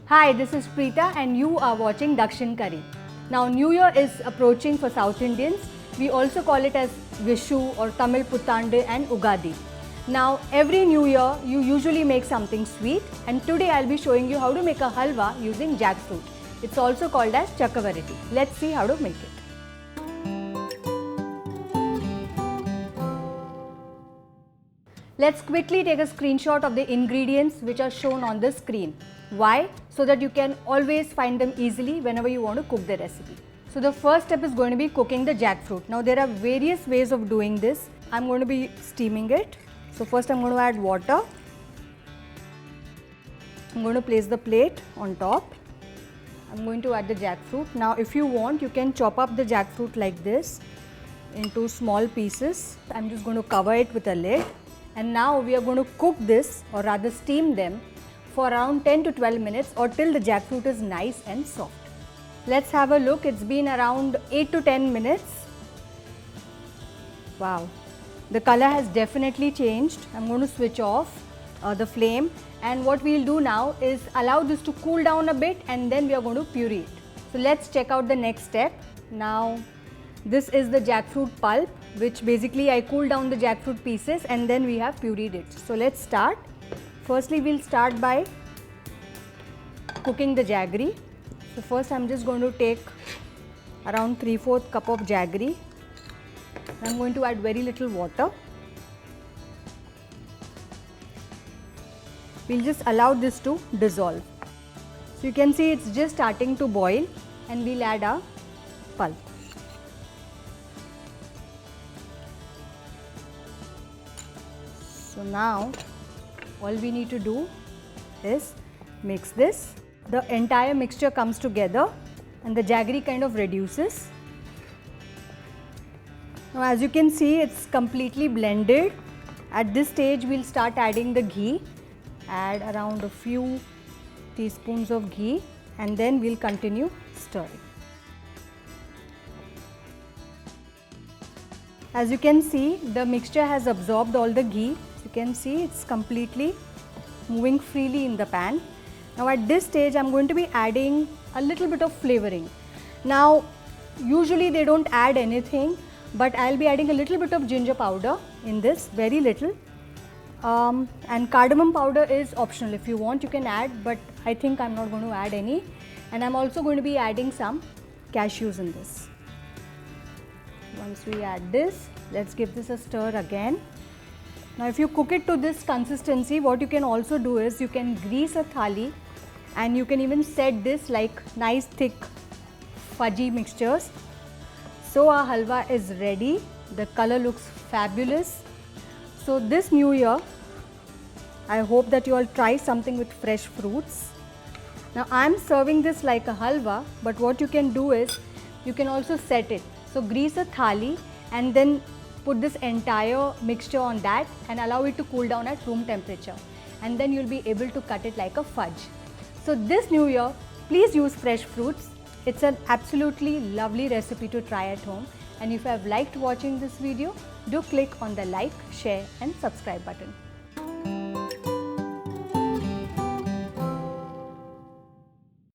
Hi, this is Preetha and you are watching Dakshin Curry. Now New Year is approaching for South Indians. We also call it as Vishu or Tamil Puttande and Ugadi. Now every New Year you usually make something sweet, and today I'll be showing you how to make a halwa using jackfruit. It's also called as Chakka Varatti. Let's see how to make it. Let's quickly take a screenshot of the ingredients which are shown on the screen. Why? So that you can always find them easily whenever you want to cook the recipe. So the first step is going to be cooking the jackfruit. Now there are various ways of doing this. I'm going to be steaming it. So first I'm going to add water. I'm going to place the plate on top. I'm going to add the jackfruit. Now if you want, you can chop up the jackfruit like this into small pieces. I'm just going to cover it with a lid. And now we are going to cook this, or rather steam them, for around 10 to 12 minutes or till the jackfruit is nice and soft. Let's have a look. It's been around 8 to 10 minutes. Wow, the color has definitely changed. I'm going to switch off the flame, and what we'll do now is allow this to cool down a bit, and then we are going to puree it. So let's check out the next step. Now this is the jackfruit pulp, which basically I cooled down the jackfruit pieces and then we have pureed it. So let's start. Firstly, we'll start by cooking the jaggery. So first I'm just going to take around 3/4 cup of jaggery. I'm going to add very little water. We'll just allow this to dissolve. So you can see it's just starting to boil, and we'll add our pulp. So now all we need to do is mix this. The entire mixture comes together and the jaggery kind of reduces. Now as you can see, it's completely blended. At this stage we'll start adding the ghee. Add around a few teaspoons of ghee, and then we'll continue stirring. As you can see, the mixture has absorbed all the ghee. You can see it's completely moving freely in the pan. Now at this stage I'm going to be adding a little bit of flavoring. Now usually they don't add anything, but I'll be adding a little bit of ginger powder in this, very little. And cardamom powder is optional. If you want you can add, but I think I'm not going to add any. And I'm also going to be adding some cashews in this. Once we add this, let's give this a stir again. Now if you cook it to this consistency, what you can also do is you can grease a thali, and you can even set this like nice thick fudgy mixtures. So our halwa is ready. The color looks fabulous. So this New Year, I hope that you all try something with fresh fruits. Now I'm serving this like a halwa, but what you can do is you can also set it. So grease a thali and then put this entire mixture on that and allow it to cool down at room temperature, and then you'll be able to cut it like a fudge. So this New Year, please use fresh fruits. It's an absolutely lovely recipe to try at home, and if you have liked watching this video, do click on the like, share and subscribe button.